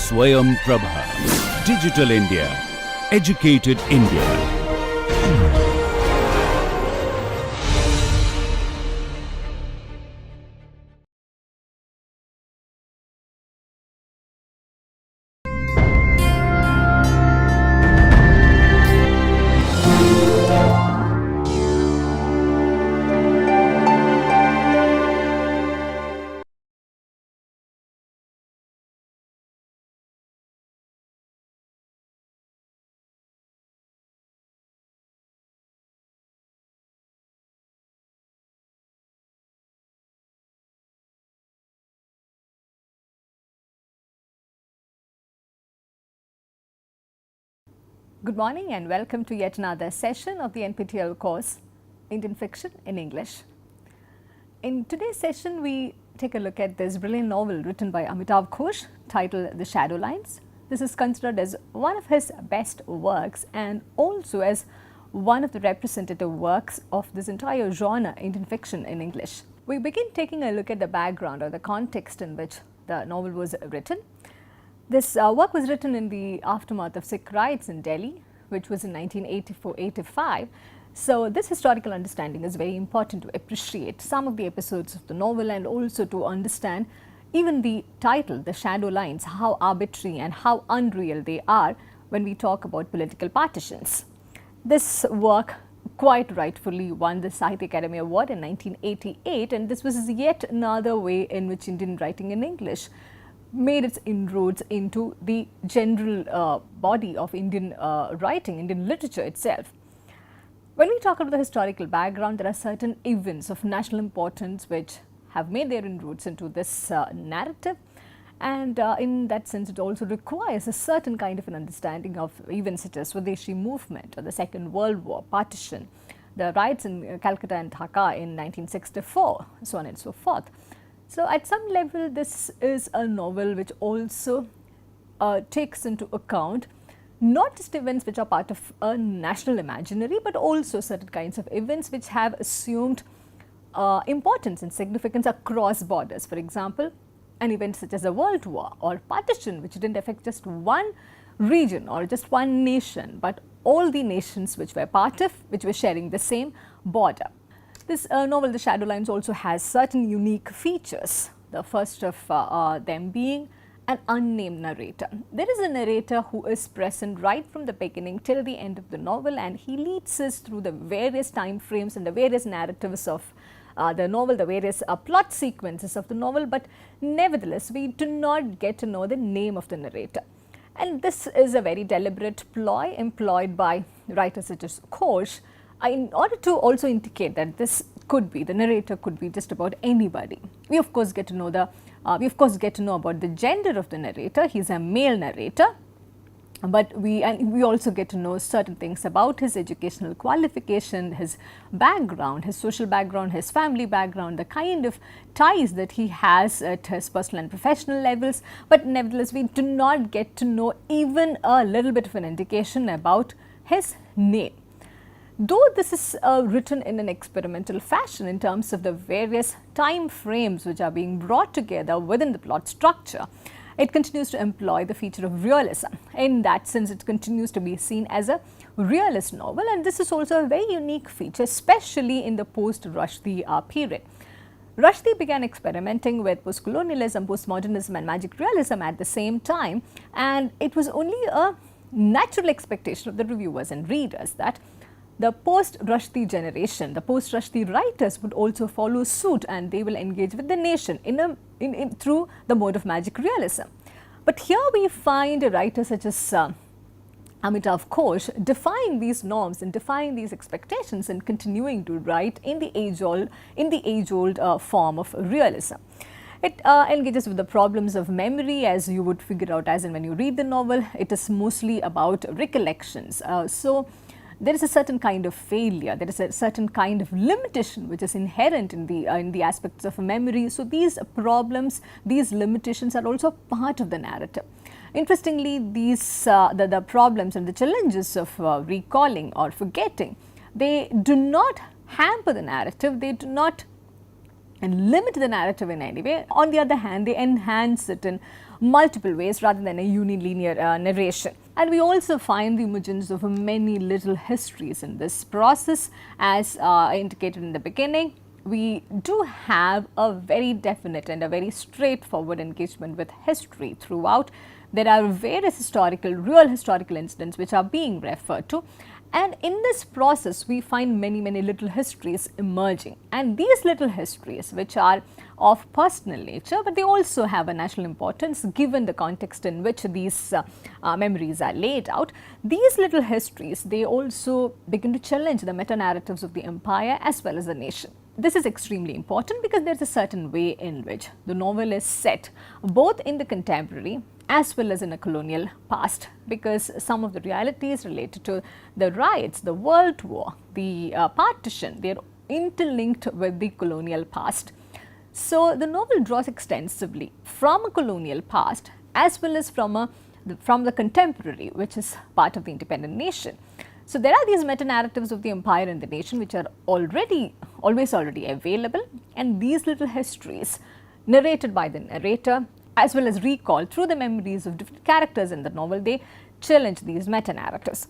Swayam Prabha. Digital India. Educated India. Good morning and welcome to yet another session of the NPTEL course Indian Fiction in English. In today's session, we take a look at this brilliant novel written by Amitav Ghosh titled The Shadow Lines. This is considered as one of his best works and also as one of the representative works of this entire genre, Indian fiction in English. We begin taking a look at the background or the context in which the novel was written. This work was written in the aftermath of Sikh riots in Delhi, which was in 1984-85. So this historical understanding is very important to appreciate some of the episodes of the novel and also to understand even the title, The Shadow Lines, how arbitrary and how unreal they are when we talk about political partitions. This work quite rightfully won the IIT Academy Award in 1988, and this was yet another way in which Indian writing in English made its inroads into the general body of Indian writing, Indian literature itself. When we talk about the historical background, there are certain events of national importance which have made their inroads into this narrative, and in that sense it also requires a certain kind of an understanding of events such as Swadeshi movement or the Second World War, partition, the riots in Calcutta and Dhaka in 1964, so on and so forth. So at some level, this is a novel which also takes into account not just events which are part of a national imaginary, but also certain kinds of events which have assumed importance and significance across borders. For example, an event such as a world war or partition, which didn't affect just one region or just one nation, but all the nations which were part of, which were sharing the same border. This novel, The Shadow Lines, also has certain unique features, the first of them being an unnamed narrator. There is a narrator who is present right from the beginning till the end of the novel, and he leads us through the various time frames and the various narratives of the novel, the various plot sequences of the novel, but nevertheless we do not get to know the name of the narrator. And this is a very deliberate ploy employed by writers such as Ghosh in order to also indicate that this could be, the narrator could be just about anybody. We of course get to know about the gender of the narrator. He is a male narrator, but we also get to know certain things about his educational qualification, his background, his social background, his family background, the kind of ties that he has at his personal and professional levels. But nevertheless, we do not get to know even a little bit of an indication about his name. Though this is written in an experimental fashion in terms of the various time frames which are being brought together within the plot structure, it continues to employ the feature of realism. In that sense, it continues to be seen as a realist novel, and this is also a very unique feature, especially in the post-Rushdie period. Rushdie began experimenting with post-colonialism, postmodernism and magic realism at the same time, and it was only a natural expectation of the reviewers and readers that the post-Rushdie generation, the post-Rushdie writers would also follow suit, and they will engage with the nation through the mode of magic realism. But here we find a writer such as Amitav Ghosh defying these norms and defying these expectations and continuing to write in the age-old form of realism. It engages with the problems of memory, as you would figure out as and when you read the novel. It is mostly about recollections. So there is a certain kind of failure, there is a certain kind of limitation which is inherent in the aspects of memory. So these problems, these limitations are also part of the narrative. Interestingly, these the problems and the challenges of recalling or forgetting, they do not hamper the narrative, they do not and limit the narrative in any way. On the other hand, they enhance it in multiple ways rather than a unilinear narration. And we also find the emergence of many little histories in this process. As I indicated in the beginning, we do have a very definite and a very straightforward engagement with history throughout. There are various real historical incidents which are being referred to. And in this process, we find many little histories emerging. And these little histories, which are of personal nature, but they also have a national importance given the context in which these memories are laid out. These little histories, they also begin to challenge the meta-narratives of the empire as well as the nation. This is extremely important because there is a certain way in which the novel is set both in the contemporary as well as in a colonial past, because some of the realities related to the riots, the World War, the partition, they are interlinked with the colonial past. So the novel draws extensively from a colonial past as well as from the contemporary, which is part of the independent nation. So there are these meta-narratives of the empire and the nation which are already available, and these little histories narrated by the narrator as well as recalled through the memories of different characters in the novel, they challenge these meta-narratives.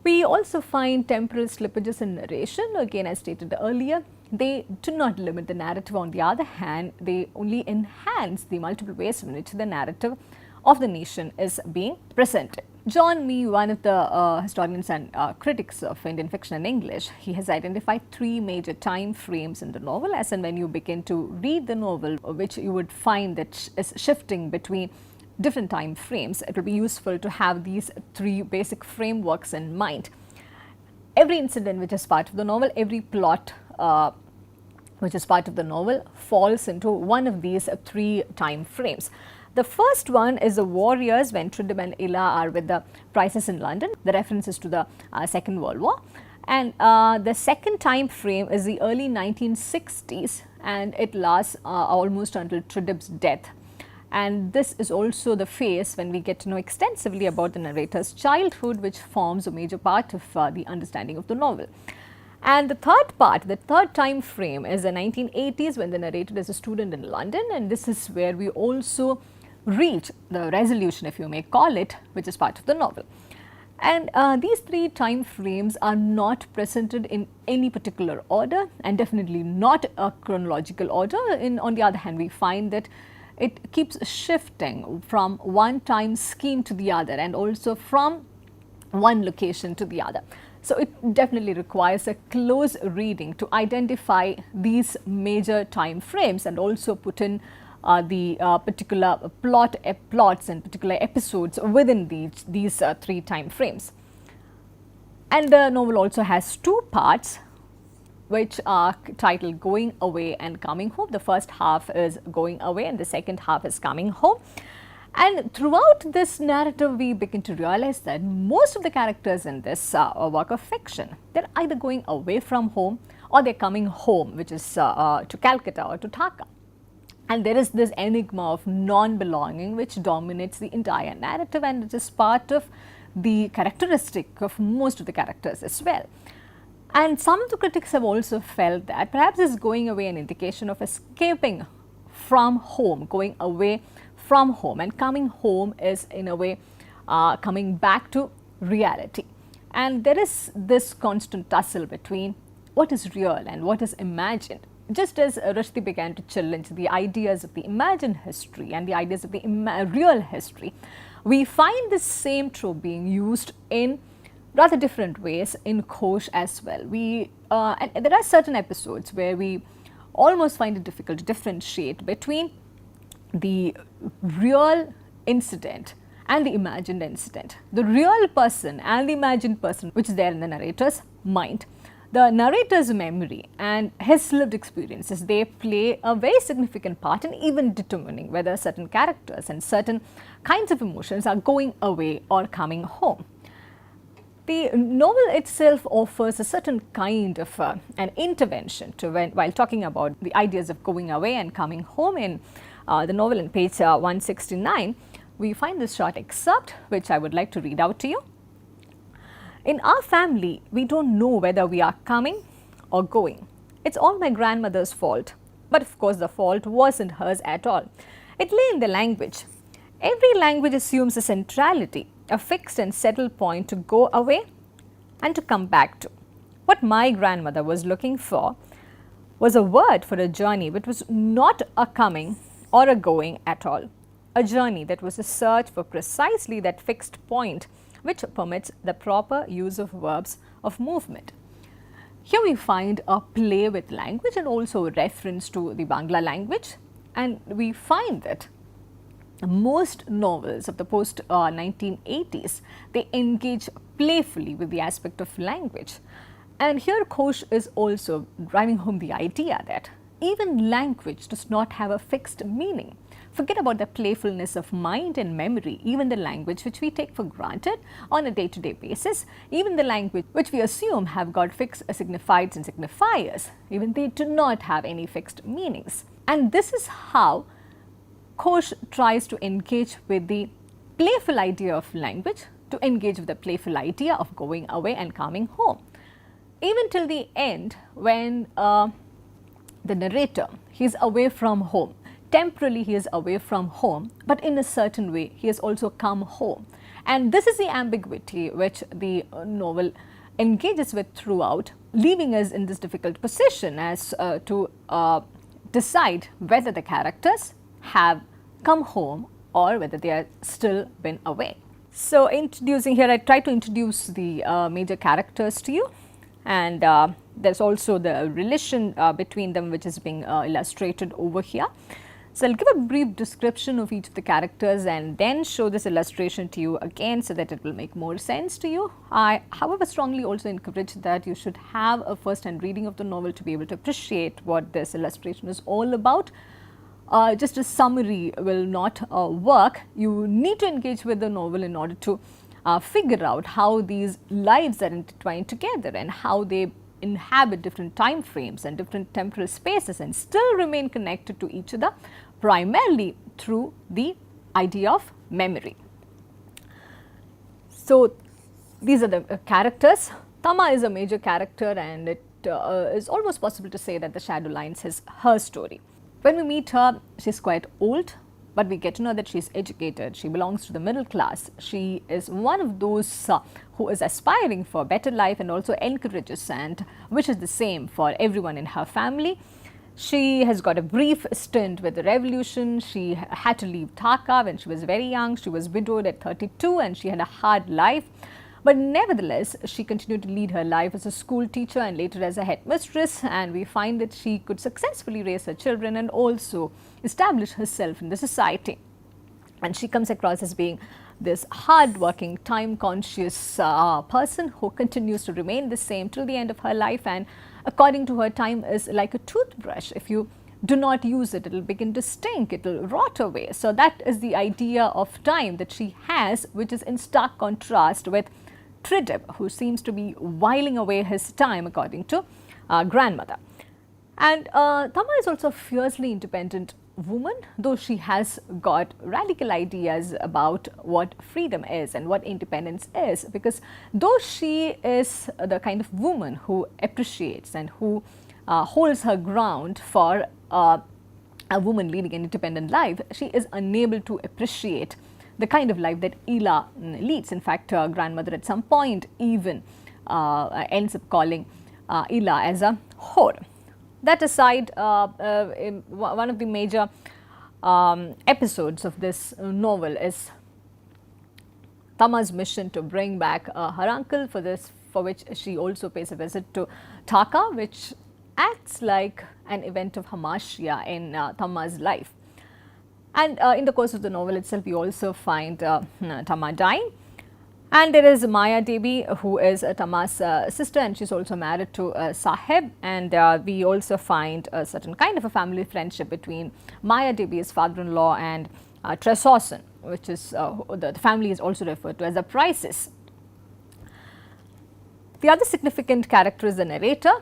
We also find temporal slippages in narration. Again, as stated earlier, they do not limit the narrative. On the other hand, they only enhance the multiple ways in which the narrative of the nation is being presented. John Mee, one of the historians and critics of Indian fiction in English, he has identified 3 major time frames in the novel, as and when you begin to read the novel, which you would find that is shifting between different time frames. It will be useful to have these 3 basic frameworks in mind. Every incident which is part of the novel, every plot which is part of the novel falls into one of these 3 time frames. The first one is the warriors when Tridham and Ila are with the Prices in London. The reference is to the Second World War. And the second time frame is the early 1960s, and it lasts almost until Tridham's death. And this is also the phase when we get to know extensively about the narrator's childhood, which forms a major part of the understanding of the novel. And the third part, the third time frame, is the 1980s when the narrator is a student in London, and this is where we also reach the resolution, if you may call it, which is part of the novel. And these 3 time frames are not presented in any particular order, and definitely not a chronological order. On the other hand, we find that it keeps shifting from one time scheme to the other, and also from one location to the other. So it definitely requires a close reading to identify these major time frames and also put in the particular plots and particular episodes within these 3 time frames. And the novel also has 2 parts which are titled Going Away and Coming Home. The first half is Going Away and the second half is Coming Home. And throughout this narrative, we begin to realize that most of the characters in this work of fiction, they're either going away from home or they're coming home, which is to Calcutta or to Dhaka. And there is this enigma of non-belonging which dominates the entire narrative, and it is part of the characteristic of most of the characters as well. And some of the critics have also felt that perhaps this going away an indication of escaping from home, going away from home, and coming home is in a way coming back to reality. And there is this constant tussle between what is real and what is imagined. Just as Rushdie began to challenge the ideas of the imagined history and the ideas of the real history, we find this same trope being used in rather different ways in Khosh as well. And there are certain episodes where we almost find it difficult to differentiate between the real incident and the imagined incident, the real person and the imagined person which is there in the narrator's mind. The narrator's memory and his lived experiences, they play a very significant part in even determining whether certain characters and certain kinds of emotions are going away or coming home. The novel itself offers a certain kind of an intervention to while talking about the ideas of going away and coming home. In the novel in page 169, we find this short excerpt which I would like to read out to you. In our family, we don't know whether we are coming or going. It's all my grandmother's fault. But of course, the fault wasn't hers at all. It lay in the language. Every language assumes a centrality, a fixed and settled point to go away and to come back to. What my grandmother was looking for was a word for a journey which was not a coming or a going at all. A journey that was a search for precisely that fixed point which permits the proper use of verbs of movement. Here we find a play with language and also a reference to the Bangla language, and we find that most novels of the post 1980s, they engage playfully with the aspect of language. And here Ghosh is also driving home the idea that even language does not have a fixed meaning. Forget about the playfulness of mind and memory, even the language which we take for granted on a day-to-day basis, even the language which we assume have got fixed signifieds and signifiers, even they do not have any fixed meanings. And this is how Ghosh tries to engage with the playful idea of language, to engage with the playful idea of going away and coming home. Even till the end, when the narrator, he is away from home. Temporarily he is away from home, but in a certain way he has also come home. And this is the ambiguity which the novel engages with throughout, leaving us in this difficult position as to decide whether the characters have come home or whether they are still been away. So introducing here, I try to introduce the major characters to you, and there's also the relation between them which is being illustrated over here. So I'll give a brief description of each of the characters and then show this illustration to you again so that it will make more sense to you. I, however, strongly also encourage that you should have a first-hand reading of the novel to be able to appreciate what this illustration is all about. Just a summary will not work. You need to engage with the novel in order to figure out how these lives are intertwined together and how they inhabit different time frames and different temporal spaces and still remain connected to each other, primarily through the idea of memory. So these are the characters. Tama is a major character, and it is almost possible to say that the shadow lines is her story. When we meet her, she's quite old, but we get to know that she's educated, she belongs to the middle class, she is one of those who is aspiring for a better life and also encourages and wishes the same for everyone in her family. She has got a brief stint with the revolution. She had to leave Dhaka when she was very young. She was widowed at 32 and she had a hard life. But nevertheless, she continued to lead her life as a school teacher and later as a headmistress, and we find that she could successfully raise her children and also establish herself in the society. And she comes across as being this hard-working, time-conscious person who continues to remain the same till the end of her life, and according to her, time is like a toothbrush. If you do not use it, it will begin to stink, it will rot away. So that is the idea of time that she has, which is in stark contrast with Tridib, who seems to be whiling away his time according to grandmother. And Tama is also a fiercely independent woman, though she has got radical ideas about what freedom is and what independence is, because though she is the kind of woman who appreciates and who holds her ground for a woman leading an independent life, she is unable to appreciate the kind of life that Ila leads. In fact, her grandmother at some point even ends up calling Ila as a whore. That aside, one of the major episodes of this novel is Tama's mission to bring back her uncle, for which she also pays a visit to Dhaka, which acts like an event of hamartia in Tama's life. And in the course of the novel itself, we also find Tama dying. And there is Maya Devi, who is Tama's sister, and she's also married to Sahib. And we also find a certain kind of a family friendship between Maya Devi's father-in-law and Tresorson, which is the family is also referred to as the Prices. The other significant character is the narrator.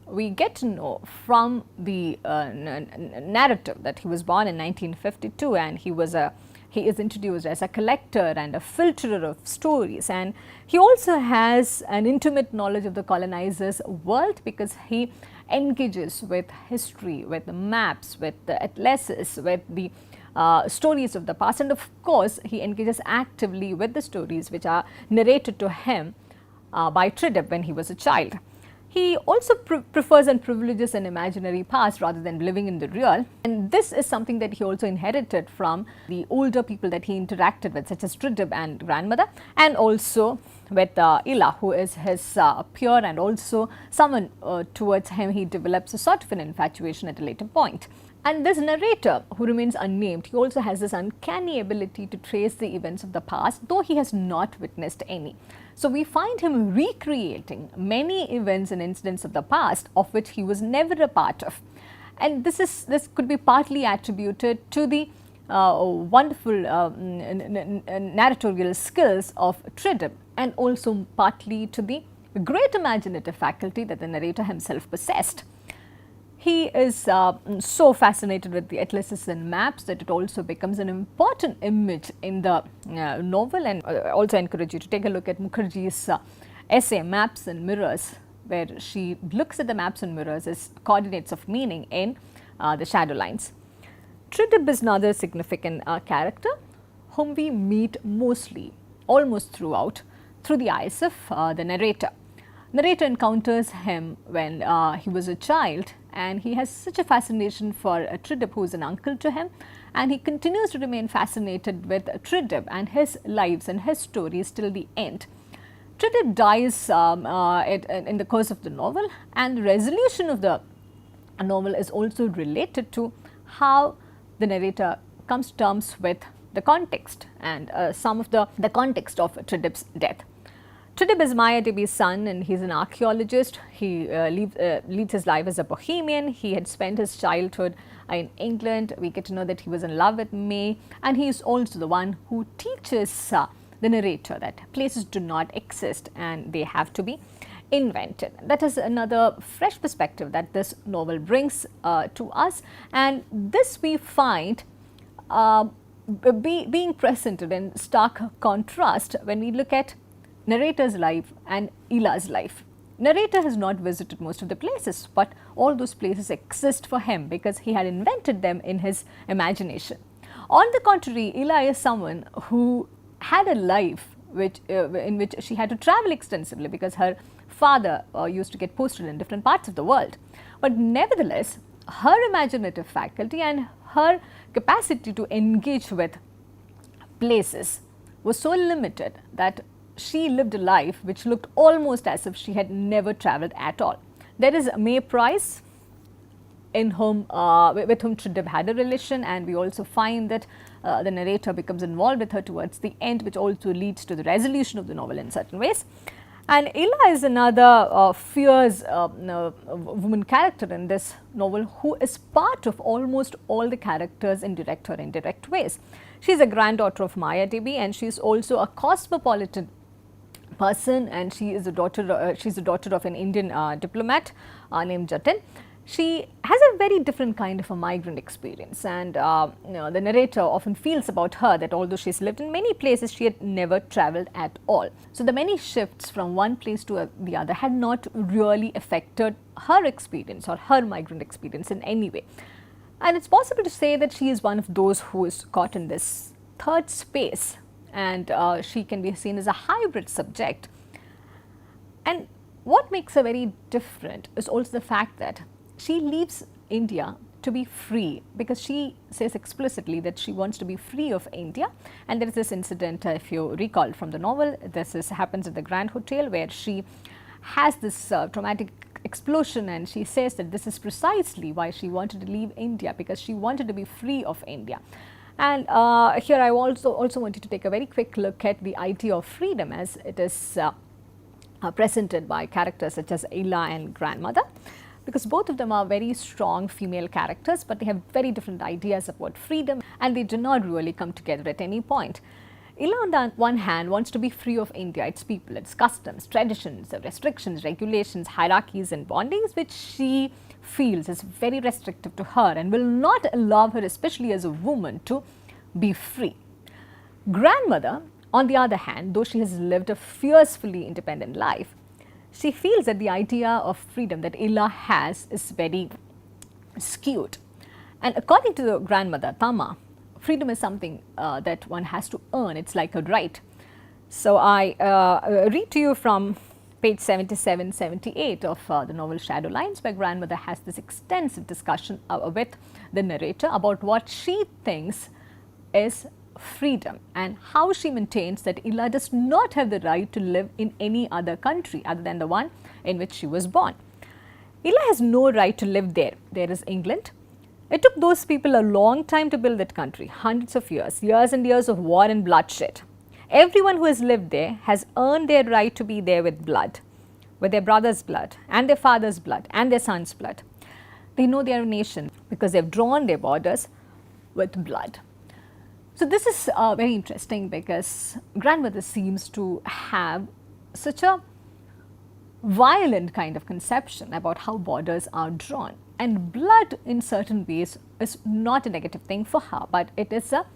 We get to know from the narrative that he was born in 1952, and he is introduced as a collector and a filterer of stories, and he also has an intimate knowledge of the colonizers' world because he engages with history, with the maps, with the atlases, with the stories of the past, and of course he engages actively with the stories which are narrated to him by Tridib when he was a child. He also prefers and privileges an imaginary past rather than living in the real, and this is something that he also inherited from the older people that he interacted with, such as Tridib and grandmother, and also with Ila, who is his peer and also someone towards him he develops a sort of an infatuation at a later point. And this narrator, who remains unnamed, he also has this uncanny ability to trace the events of the past, though he has not witnessed any. So we find him recreating many events and incidents of the past of which he was never a part of. And this could be partly attributed to the wonderful narratorial skills of Tridib, and also partly to the great imaginative faculty that the narrator himself possessed. He is so fascinated with the atlases and maps that it also becomes an important image in the novel, and I also encourage you to take a look at Mukherjee's essay Maps and Mirrors, where she looks at the maps and mirrors as coordinates of meaning in the shadow lines. Tridib is another significant character whom we meet mostly, almost throughout, through the eyes of the narrator. Narrator encounters him when he was a child, and he has such a fascination for Tridib, who is an uncle to him, and he continues to remain fascinated with Tridib and his lives and his stories till the end. Tridib dies in the course of the novel, and the resolution of the novel is also related to how the narrator comes to terms with the context and some of the context of Tridib's death. Tridib is Maya Devi's son, and he is an archaeologist. He leads his life as a bohemian. He had spent his childhood in England. We get to know that he was in love with May, and he is also the one who teaches the narrator that places do not exist and they have to be invented. That is another fresh perspective that this novel brings to us, and this we find being presented in stark contrast when we look at narrator's life and Ila's life. Narrator has not visited most of the places, but all those places exist for him because he had invented them in his imagination. On the contrary, Ila is someone who had a life in which she had to travel extensively because her father used to get posted in different parts of the world. But nevertheless, her imaginative faculty and her capacity to engage with places was so limited that she lived a life which looked almost as if she had never travelled at all. There is May Price, with whom Tridib had a relation, and we also find that the narrator becomes involved with her towards the end, which also leads to the resolution of the novel in certain ways. And Ila is another fierce woman character in this novel who is part of almost all the characters in direct or indirect ways. She is a granddaughter of Maya Devi, and she is also a cosmopolitan person, and she is a daughter of an Indian diplomat named Jatin. She has a very different kind of a migrant experience, and the narrator often feels about her that although she has lived in many places, she had never travelled at all. So the many shifts from one place to the other had not really affected her experience or her migrant experience in any way. And it's possible to say that she is one of those who is caught in this third space, and she can be seen as a hybrid subject. And what makes her very different is also the fact that she leaves India to be free, because she says explicitly that she wants to be free of India. And there is this incident, if you recall from the novel, happens at the Grand Hotel, where she has this traumatic explosion, and she says that this is precisely why she wanted to leave India, because she wanted to be free of India. And here I also wanted to take a very quick look at the idea of freedom as it is presented by characters such as Ila and grandmother, because both of them are very strong female characters, but they have very different ideas about freedom, and they do not really come together at any point. Ila on the one hand wants to be free of India, its people, its customs, traditions, restrictions, regulations, hierarchies and bondings, which she feels is very restrictive to her and will not allow her, especially as a woman, to be free. Grandmother, on the other hand, though she has lived a fiercely independent life, she feels that the idea of freedom that Ila has is very skewed. And according to the grandmother, Tama, freedom is something that one has to earn, it's like a right. So I read to you from page 77, 78 of the novel Shadow Lines, where grandmother has this extensive discussion with the narrator about what she thinks is freedom and how she maintains that Ila does not have the right to live in any other country other than the one in which she was born. Ila has no right to live there. There is England. It took those people a long time to build that country, hundreds of years, years and years of war and bloodshed. Everyone who has lived there has earned their right to be there with blood, with their brother's blood and their father's blood and their son's blood. They know they are a nation because they have drawn their borders with blood. So this is very interesting because grandmother seems to have such a violent kind of conception about how borders are drawn, and blood in certain ways is not a negative thing for her, but it is a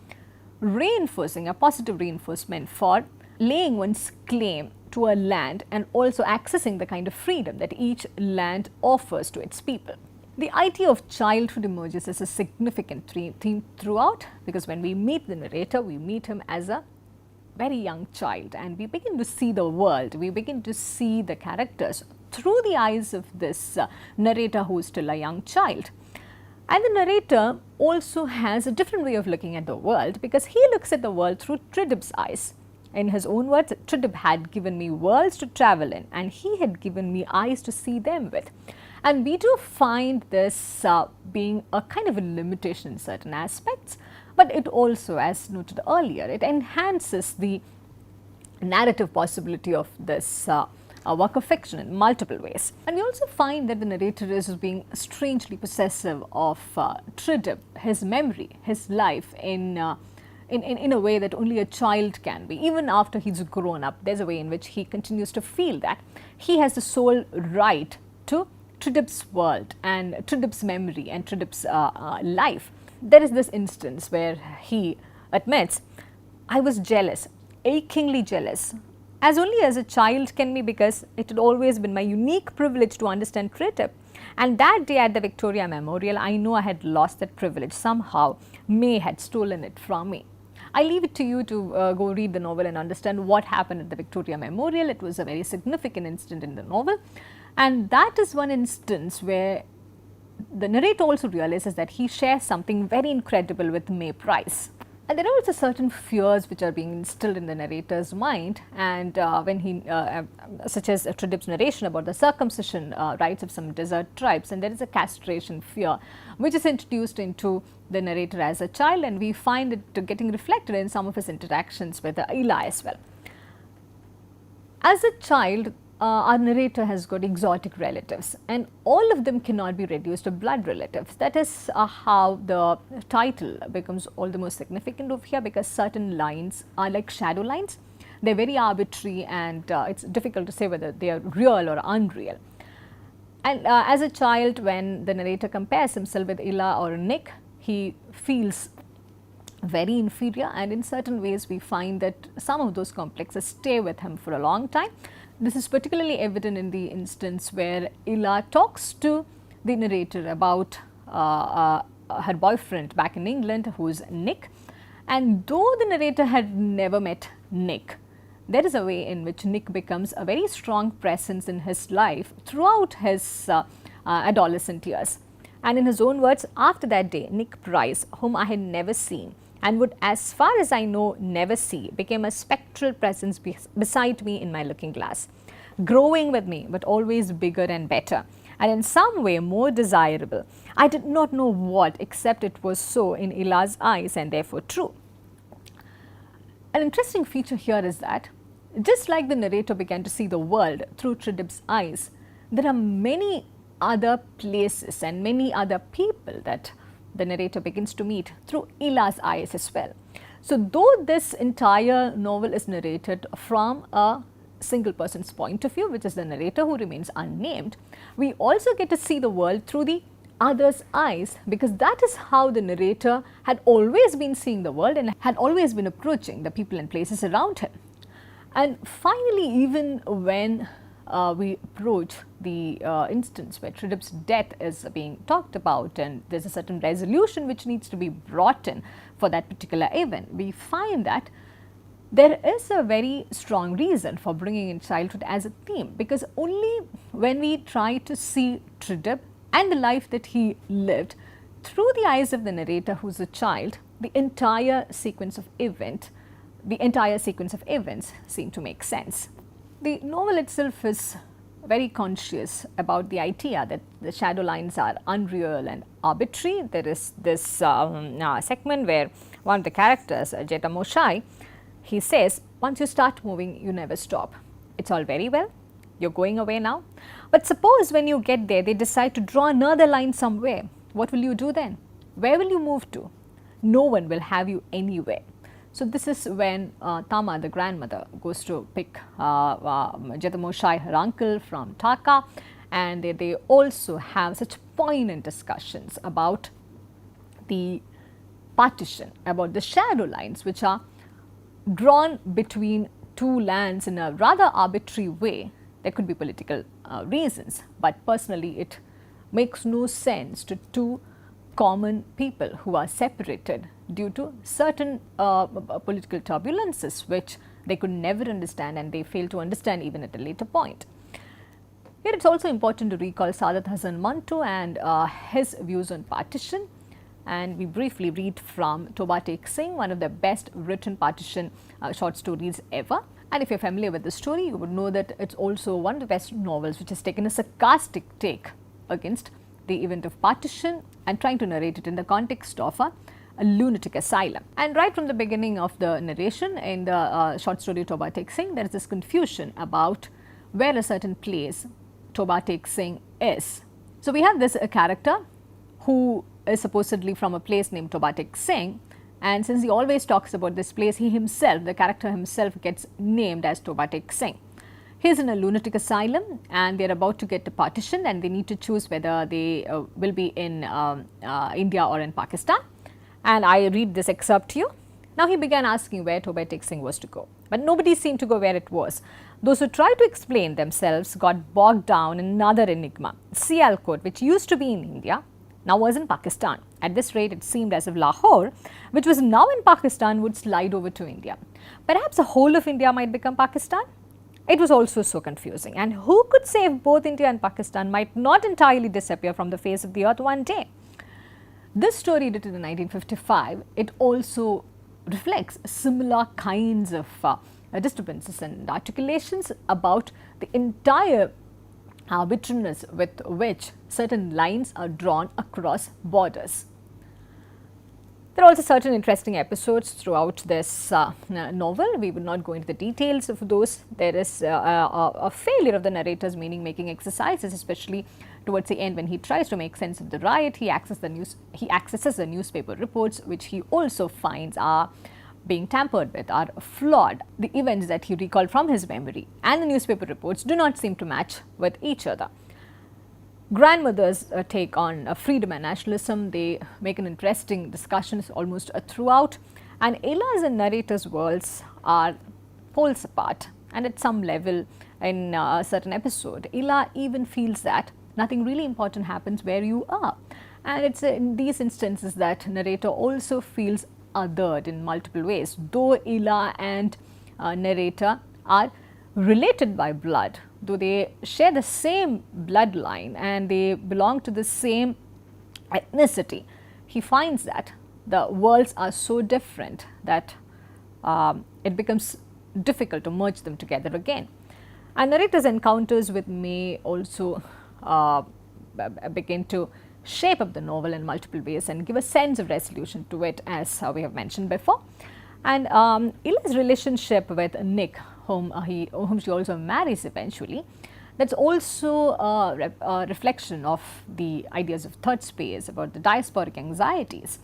reinforcing, a positive reinforcement for laying one's claim to a land and also accessing the kind of freedom that each land offers to its people. The idea of childhood emerges as a significant theme throughout, because when we meet the narrator, we meet him as a very young child and we begin to see the world, we begin to see the characters through the eyes of this narrator who is still a young child. And the narrator also has a different way of looking at the world because he looks at the world through Tridib's eyes. In his own words, Tridib had given me worlds to travel in and he had given me eyes to see them with. And we do find this being a kind of a limitation in certain aspects, but it also, as noted earlier, it enhances the narrative possibility of this work of fiction in multiple ways. And we also find that the narrator is being strangely possessive of Tridib, his memory, his life in a way that only a child can be. Even after he's grown up, there's a way in which he continues to feel that he has the sole right to Tridib's world and Tridib's memory and Tridib's life. There is this instance where he admits, I was jealous, achingly jealous, as only as a child can be, because it had always been my unique privilege to understand Tridib. And that day at the Victoria Memorial, I know I had lost that privilege. Somehow, May had stolen it from me. I leave it to you to go read the novel and understand what happened at the Victoria Memorial. It was a very significant incident in the novel. And that is one instance where the narrator also realizes that he shares something very incredible with May Price. And there are also certain fears which are being instilled in the narrator's mind, and when he, such as Tridib's narration about the circumcision rites of some desert tribes, and there is a castration fear which is introduced into the narrator as a child, and we find it getting reflected in some of his interactions with Ila as well. As a child, our narrator has got exotic relatives and all of them cannot be reduced to blood relatives. That is how the title becomes all the more significant over here, because certain lines are like shadow lines. They are very arbitrary and it's difficult to say whether they are real or unreal. And as a child, when the narrator compares himself with Ila or Nick, he feels very inferior, and in certain ways we find that some of those complexes stay with him for a long time. This is particularly evident in the instance where Ila talks to the narrator about her boyfriend back in England, who is Nick, and though the narrator had never met Nick, there is a way in which Nick becomes a very strong presence in his life throughout his adolescent years. And in his own words, after that day, Nick Price, whom I had never seen and would, as far as I know, never see, became a spectral presence beside me in my looking glass, growing with me, but always bigger and better, and in some way more desirable. I did not know what, except it was so in Ila's eyes and therefore true. An interesting feature here is that, just like the narrator began to see the world through Tridib's eyes, there are many other places and many other people that the narrator begins to meet through Ila's eyes as well. So though this entire novel is narrated from a single person's point of view, which is the narrator who remains unnamed, we also get to see the world through the other's eyes, because that is how the narrator had always been seeing the world and had always been approaching the people and places around him. And finally, even when we approach the instance where Tridib's death is being talked about and there's a certain resolution which needs to be brought in for that particular event, we find that there is a very strong reason for bringing in childhood as a theme, because only when we try to see Tridib and the life that he lived through the eyes of the narrator who's a child, the entire sequence of events seem to make sense. The novel itself is very conscious about the idea that the shadow lines are unreal and arbitrary. There is this segment where one of the characters, Jeta Moshai, he says, once you start moving, you never stop. It's all very well, you're going away now. But suppose when you get there, they decide to draw another line somewhere. What will you do then? Where will you move to? No one will have you anywhere. So this is when Tama, the grandmother, goes to pick Jeta Moshai, her uncle, from Dhaka, and they also have such poignant discussions about the partition, about the shadow lines which are drawn between two lands in a rather arbitrary way. There could be political reasons, but personally it makes no sense to two common people who are separated due to certain political turbulences which they could never understand and they fail to understand even at a later point. Here it's also important to recall Saadat Hasan Manto and his views on partition. And we briefly read from Toba Tek Singh, one of the best written partition short stories ever. And if you're familiar with the story, you would know that it's also one of the best novels which has taken a sarcastic take against the event of partition and trying to narrate it in the context of a lunatic asylum. And right from the beginning of the narration in the short story Toba Tek Singh, there is this confusion about where a certain place Toba Tek Singh is. So we have this character who is supposedly from a place named Toba Tek Singh, and since he always talks about this place, he himself, the character himself, gets named as Toba Tek Singh. He is in a lunatic asylum and they are about to get a partition and they need to choose whether they will be in India or in Pakistan. And I read this excerpt to you. Now he began asking where Toba Tek Singh was to go, but nobody seemed to go where it was. Those who tried to explain themselves got bogged down in another enigma. Sialkot, which used to be in India, now was in Pakistan. At this rate, it seemed as if Lahore, which was now in Pakistan, would slide over to India. Perhaps the whole of India might become Pakistan? It was also so confusing. And who could say if both India and Pakistan might not entirely disappear from the face of the earth one day? This story, written in 1955, it also reflects similar kinds of disturbances and articulations about the entire arbitrariness with which certain lines are drawn across borders. There are also certain interesting episodes throughout this novel. We will not go into the details of those. There is a failure of the narrator's meaning-making exercises, especially towards the end when he tries to make sense of the riot. He accesses the newspaper reports, which he also finds are being tampered with, are flawed. The events that he recalled from his memory and the newspaper reports do not seem to match with each other. Grandmother's take on freedom and nationalism, they make an interesting discussions almost throughout, and Ela's and narrator's worlds are poles apart, and at some level in a certain episode, Ela even feels that nothing really important happens where you are, and it's in these instances that narrator also feels othered in multiple ways. Though Ela and narrator are related by blood, though they share the same bloodline and they belong to the same ethnicity, he finds that the worlds are so different that it becomes difficult to merge them together again. And narrator's encounters with May also begin to shape up the novel in multiple ways and give a sense of resolution to it, as we have mentioned before. And Ela's relationship with Nick, whom she also marries eventually, that's also a reflection of the ideas of third space, about the diasporic anxieties.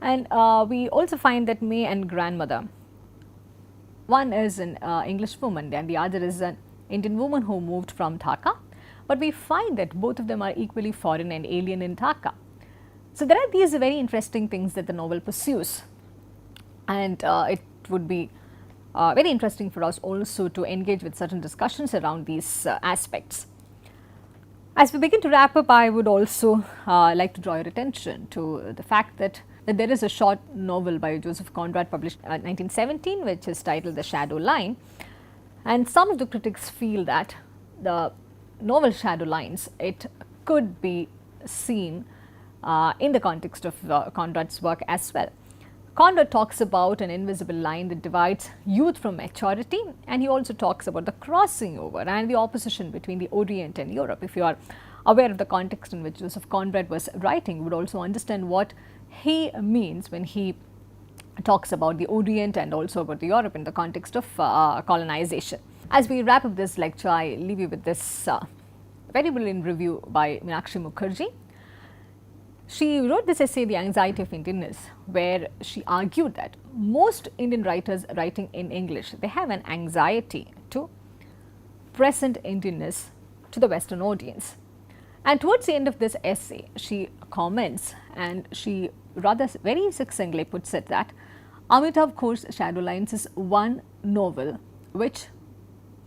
And we also find that May and grandmother, one is an English woman and the other is an Indian woman who moved from Dhaka, but we find that both of them are equally foreign and alien in Dhaka. So there are these very interesting things that the novel pursues, and it would be very interesting for us also to engage with certain discussions around these aspects. As we begin to wrap up, I would also like to draw your attention to the fact that there is a short novel by Joseph Conrad published in 1917, which is titled The Shadow Line, and some of the critics feel that the novel Shadow Lines, it could be seen in the context of Conrad's work as well. Conrad talks about an invisible line that divides youth from maturity, and he also talks about the crossing over and the opposition between the Orient and Europe. If you are aware of the context in which Joseph Conrad was writing, you would also understand what he means when he talks about the Orient and also about the Europe in the context of colonization. As we wrap up this lecture, I leave you with this very brilliant review by Meenakshi Mukherjee. She wrote this essay, The Anxiety of Indianness, where she argued that most Indian writers writing in English, they have an anxiety to present Indianness to the Western audience. And towards the end of this essay, she comments and she rather very succinctly puts it that Amitav Ghosh's Shadow Lines is one novel which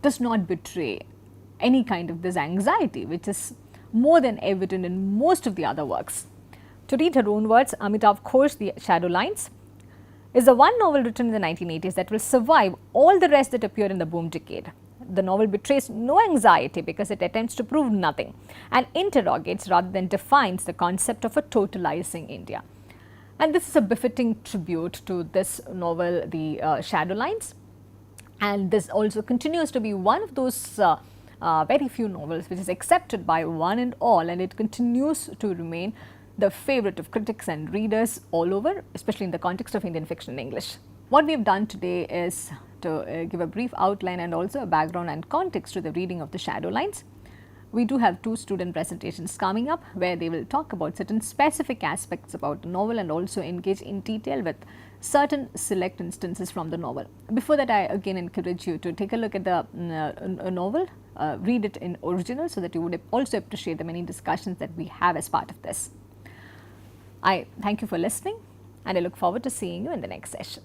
does not betray any kind of this anxiety, which is more than evident in most of the other works. To read her own words, Amitav Ghosh, The Shadow Lines, is the one novel written in the 1980s that will survive all the rest that appear in the boom decade. The novel betrays no anxiety because it attempts to prove nothing and interrogates rather than defines the concept of a totalizing India. And this is a befitting tribute to this novel, The Shadow Lines. And this also continues to be one of those very few novels which is accepted by one and all, and it continues to remain the favorite of critics and readers all over, especially in the context of Indian fiction in English. What we have done today is to give a brief outline and also a background and context to the reading of The Shadow Lines. We do have 2 student presentations coming up where they will talk about certain specific aspects about the novel and also engage in detail with certain select instances from the novel. Before that, I again encourage you to take a look at the novel, read it in original so that you would also appreciate the many discussions that we have as part of this. I thank you for listening, and I look forward to seeing you in the next session.